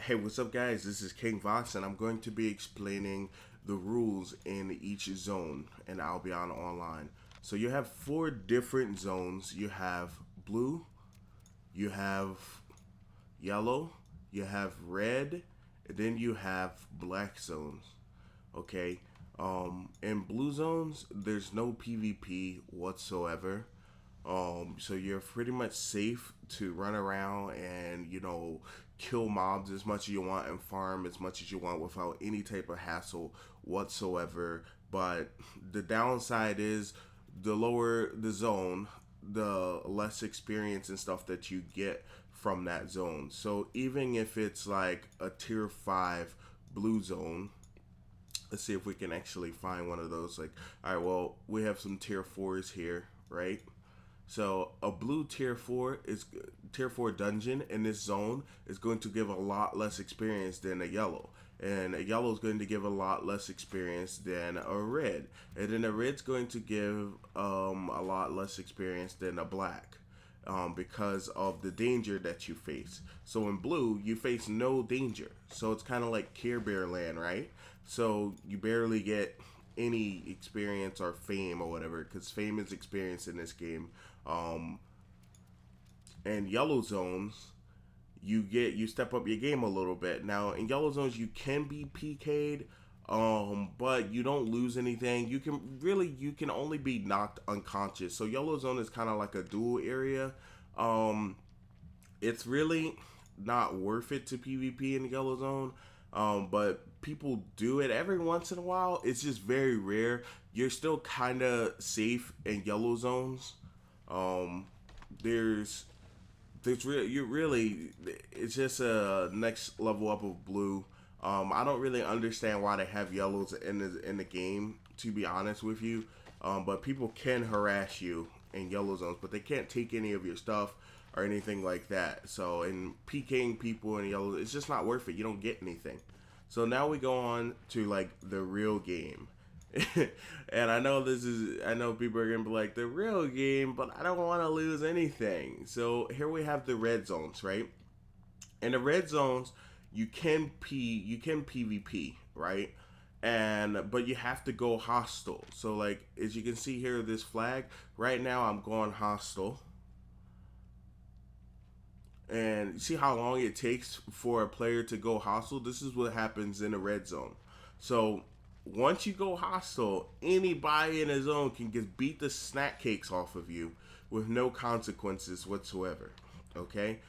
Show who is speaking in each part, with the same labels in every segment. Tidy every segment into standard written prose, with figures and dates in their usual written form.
Speaker 1: Hey, what's up, guys? This is King Vox, and I'm going to be explaining the rules in each zone in Albion Online. So, you have four different zones. You have blue, you have yellow, you have red, and then you have black zones. Okay? In blue zones, there's no PvP whatsoever. So you're pretty much safe to run around and kill mobs as much as you want and farm as much as you want without any type of hassle whatsoever. But the downside is the lower the zone, the less experience and stuff that you get from that zone. So even if it's like a tier 5 blue zone, let's see if we can actually find one of those. Like, all right, well, we have some tier 4s here, right? So a blue tier 4 dungeon in this zone is going to give a lot less experience than a yellow. And a yellow is going to give a lot less experience than a red. And then a red's going to give a lot less experience than a black. Because of the danger that you face. So in blue, you face no danger. So it's kind of like Care Bear Land, right? So you barely get any experience or fame or whatever, because fame is experience in this game. Um, and yellow zones, you step up your game a little bit. Now in yellow zones, you can be PK'd, but you don't lose anything. You can only be knocked unconscious. So yellow zone is kind of like a dual area. Um, it's really not worth it to PvP in the yellow zone. But people do it every once in a while. It's just very rare. You're still kind of safe in yellow zones. Um, there's you really it's just a next level up of blue. I don't really understand why they have yellows in the game, to be honest with you. But people can harass you in yellow zones, but they can't take any of your stuff or anything like that. So in PKing people in yellow, it's just not worth it. You don't get anything. So now we go on to like the real game. And I know people are gonna be like the real game, but I don't want to lose anything. So here we have the red zones, right? In the red zones, you can PvP, right? And but you have to go hostile. So like as you can see here, this flag right now, I'm going hostile. And see how long it takes for a player to go hostile. This is what happens in a red zone. So once you go hostile, anybody in a zone can just beat the snack cakes off of you with no consequences whatsoever. Okay,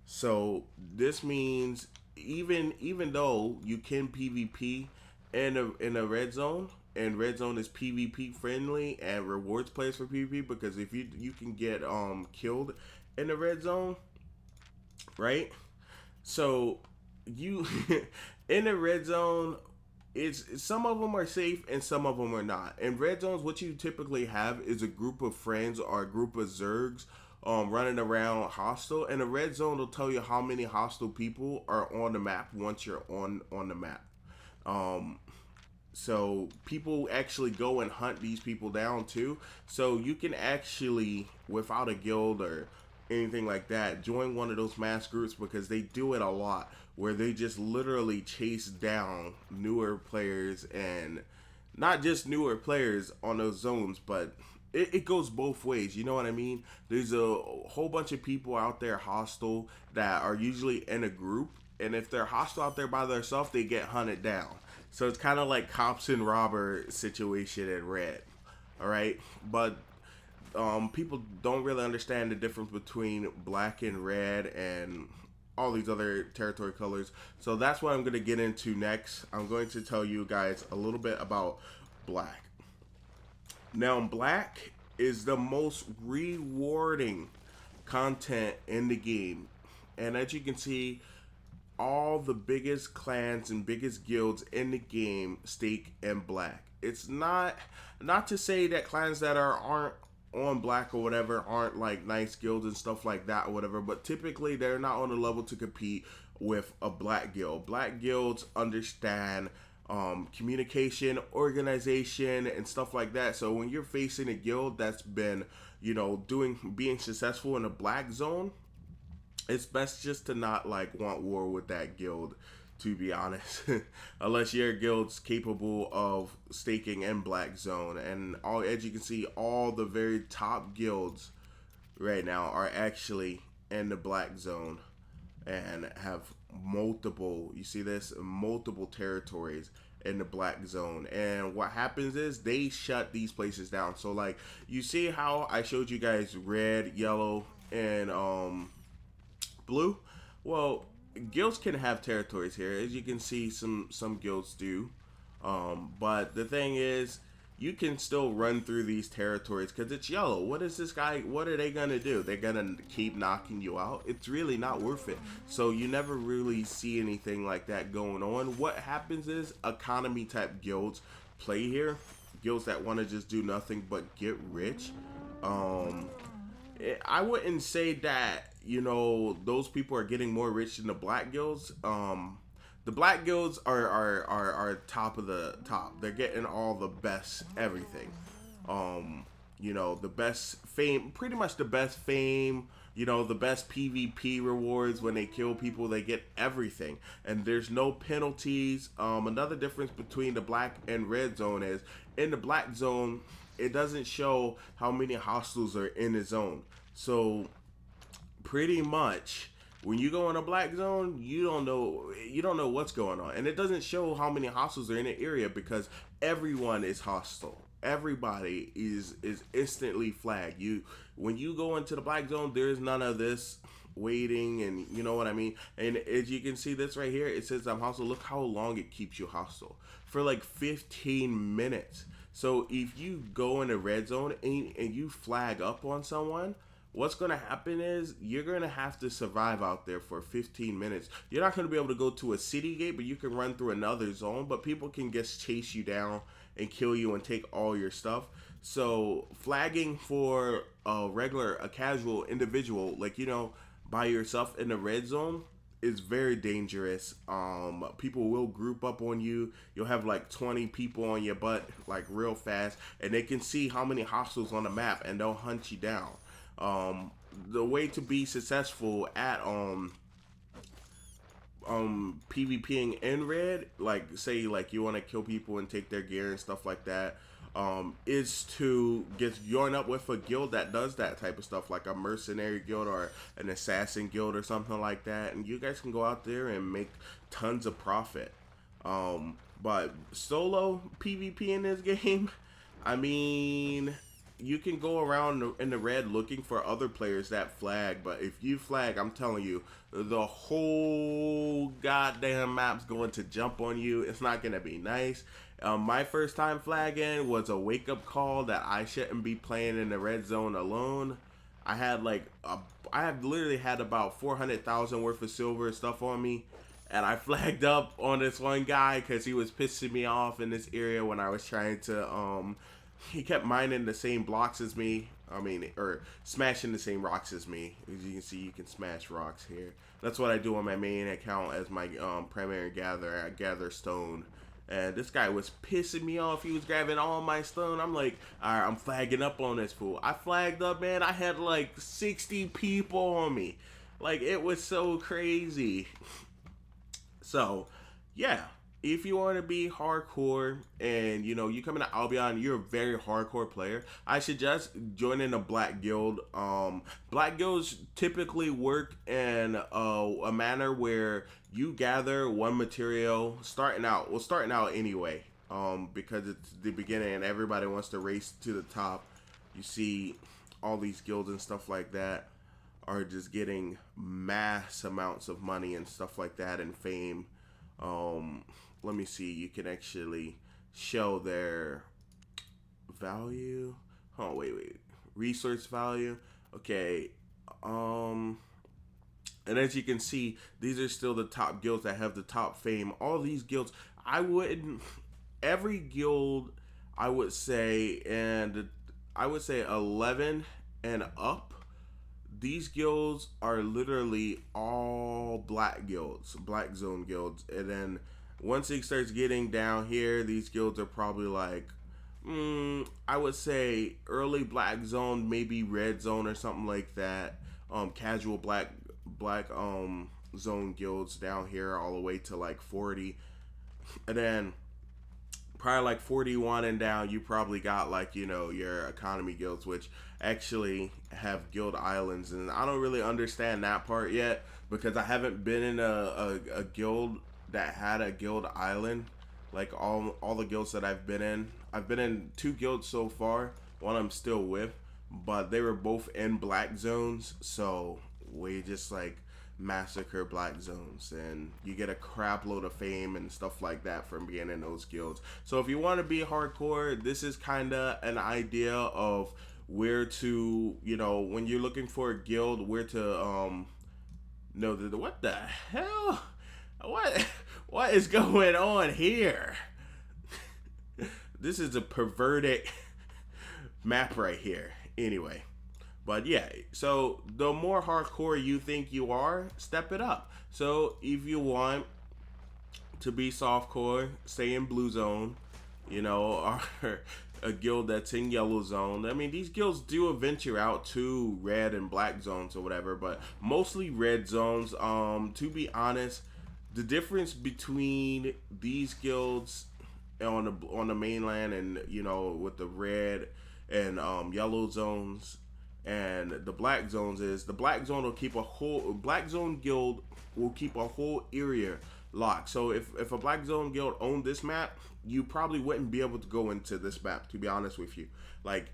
Speaker 1: so this means even though you can PvP in a red zone, and red zone is PvP friendly and rewards players for PvP, because if you can get killed in the red zone, right? So you in the red zone, it's some of them are safe and some of them are not. In red zones, what you typically have is a group of friends or a group of zergs running around hostile, and a red zone will tell you how many hostile people are on the map once you're on the map. Um, so people actually go and hunt these people down too. So you can actually, without a guild or anything like that, join one of those mass groups, because they do it a lot, where they just literally chase down newer players, and not just newer players on those zones, but it goes both ways. You know what I mean? There's a whole bunch of people out there hostile that are usually in a group, and if they're hostile out there by themselves, they get hunted down. So it's kind of like cops and robber situation in red. All right, but people don't really understand the difference between black and red and all these other territory colors. So that's what I'm going to get into next. I'm going to tell you guys a little bit about black. Now, black is the most rewarding content in the game. And as you can see, all the biggest clans and biggest guilds in the game stake in black. It's not to say that clans that aren't on black or whatever aren't like nice guilds and stuff like that or whatever, but typically they're not on the level to compete with a black guild. Black guilds understand communication, organization, and stuff like that. So when you're facing a guild that's been, being successful in a black zone, It's best just to not like want war with that guild, to be honest. Unless your guild's capable of staking in black zone. And all, as you can see, all the very top guilds right now are actually in the black zone and have multiple, you see this, multiple territories in the black zone. And what happens is they shut these places down. So like, you see how I showed you guys red, yellow, and blue? Well, guilds can have territories here, as you can see. Some guilds do, but the thing is, you can still run through these territories because it's yellow. What is this guy? What are they gonna do? They're gonna keep knocking you out. It's really not worth it. So you never really see anything like that going on. What happens is economy type guilds play here. Guilds that want to just do nothing but get rich. I wouldn't say that, you know, those people are getting more rich than the black guilds. The black guilds are top of the top. They're getting all the best everything. You know, the best fame, pretty much the best fame, you know, the best PvP rewards. When they kill people, they get everything. And there's no penalties. Another difference between the black and red zone is, in the black zone, it doesn't show how many hostiles are in the zone. So pretty much when you go in a black zone, you don't know what's going on. And it doesn't show how many hostiles are in the area because everyone is hostile. Everybody is instantly flagged. When you go into the black zone, there's none of this waiting, and you know what I mean. And as you can see this right here, it says I'm hostile. Look how long it keeps you hostile, for like 15 minutes. So if you go in a red zone and you flag up on someone, what's going to happen is you're going to have to survive out there for 15 minutes. You're not going to be able to go to a city gate, but you can run through another zone. But people can just chase you down and kill you and take all your stuff. So flagging for a casual individual, like, you know, by yourself in the red zone is very dangerous. People will group up on you. You'll have like 20 people on your butt like real fast, and they can see how many hostiles on the map and they'll hunt you down. The way to be successful at PvPing in red, like say like you want to kill people and take their gear and stuff like that, is to join up with a guild that does that type of stuff, like a mercenary guild or an assassin guild or something like that, and you guys can go out there and make tons of profit. But solo PvP in this game, I mean, you can go around in the red looking for other players that flag, but if you flag, I'm telling you, the whole goddamn map's going to jump on you. It's not going to be nice. My first time flagging was a wake-up call that I shouldn't be playing in the red zone alone. I had literally had about 400,000 worth of silver and stuff on me, and I flagged up on this one guy because he was pissing me off in this area when I was trying to he kept mining the same blocks as me. I mean, or smashing the same rocks as me. As you can see, you can smash rocks here. That's what I do on my main account as my primary gatherer. I gather stone. And this guy was pissing me off. He was grabbing all my stone. I'm like, alright, I'm flagging up on this fool. I flagged up, man. I had like 60 people on me. Like, it was so crazy. So, yeah. If you want to be hardcore and, you know, you come into Albion, you're a very hardcore player, I suggest joining a black guild. Black guilds typically work in a manner where you gather one material starting out anyway, because it's the beginning and everybody wants to race to the top. You see all these guilds and stuff like that are just getting mass amounts of money and stuff like that and fame. Let me see, you can actually show their value. Oh, wait. Resource value. Okay. And as you can see, these are still the top guilds that have the top fame. All these guilds, every guild, I would say 11 and up, these guilds are literally all black guilds, black zone guilds. And then once it starts getting down here, these guilds are probably like, I would say early black zone, maybe red zone or something like that. Casual black black zone guilds down here all the way to like 40, and then probably like 41 and down, you probably got like, you know, your economy guilds, which actually have guild islands. And I don't really understand that part yet because I haven't been in a guild that had a guild island. Like all the guilds that I've been in 2 guilds so far. One I'm still with, but they were both in black zones. So we just like massacre black zones, and you get a crap load of fame and stuff like that from being in those guilds. So if you want to be hardcore, this is kind of an idea of where to, you know, when you're looking for a guild, where to know that. What the hell, what is going on here? This is a perverted map right here. Anyway, but yeah, so the more hardcore you think you are, step it up. So if you want to be softcore, stay in blue zone, you know, or a guild that's in yellow zone. I mean, these guilds do venture out to red and black zones or whatever, but mostly red zones. To be honest, the difference between these guilds on the mainland and, you know, with the red and yellow zones and the black zones is the black zone will keep a whole black zone guild will keep a whole area locked. So if a black zone guild owned this map, you probably wouldn't be able to go into this map, to be honest with you. Like,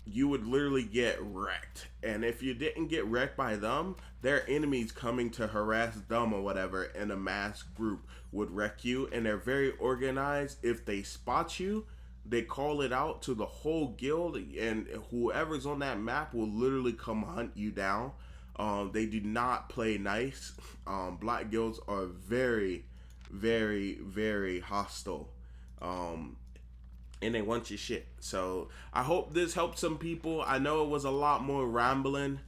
Speaker 1: you would literally get wrecked. And if you didn't get wrecked by them, their enemies coming to harass them or whatever in a mass group would wreck you. And they're very organized. If they spot you, they call it out to the whole guild, and whoever's on that map will literally come hunt you down. They do not play nice. Black guilds are very, very, very hostile. And they want your shit. So I hope this helped some people. I know it was a lot more rambling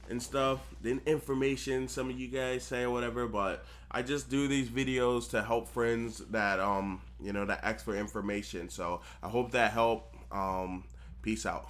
Speaker 1: and stuff than information some of you guys say or whatever, but I just do these videos to help friends that you know, that ask for information. So I hope that helped. Peace out.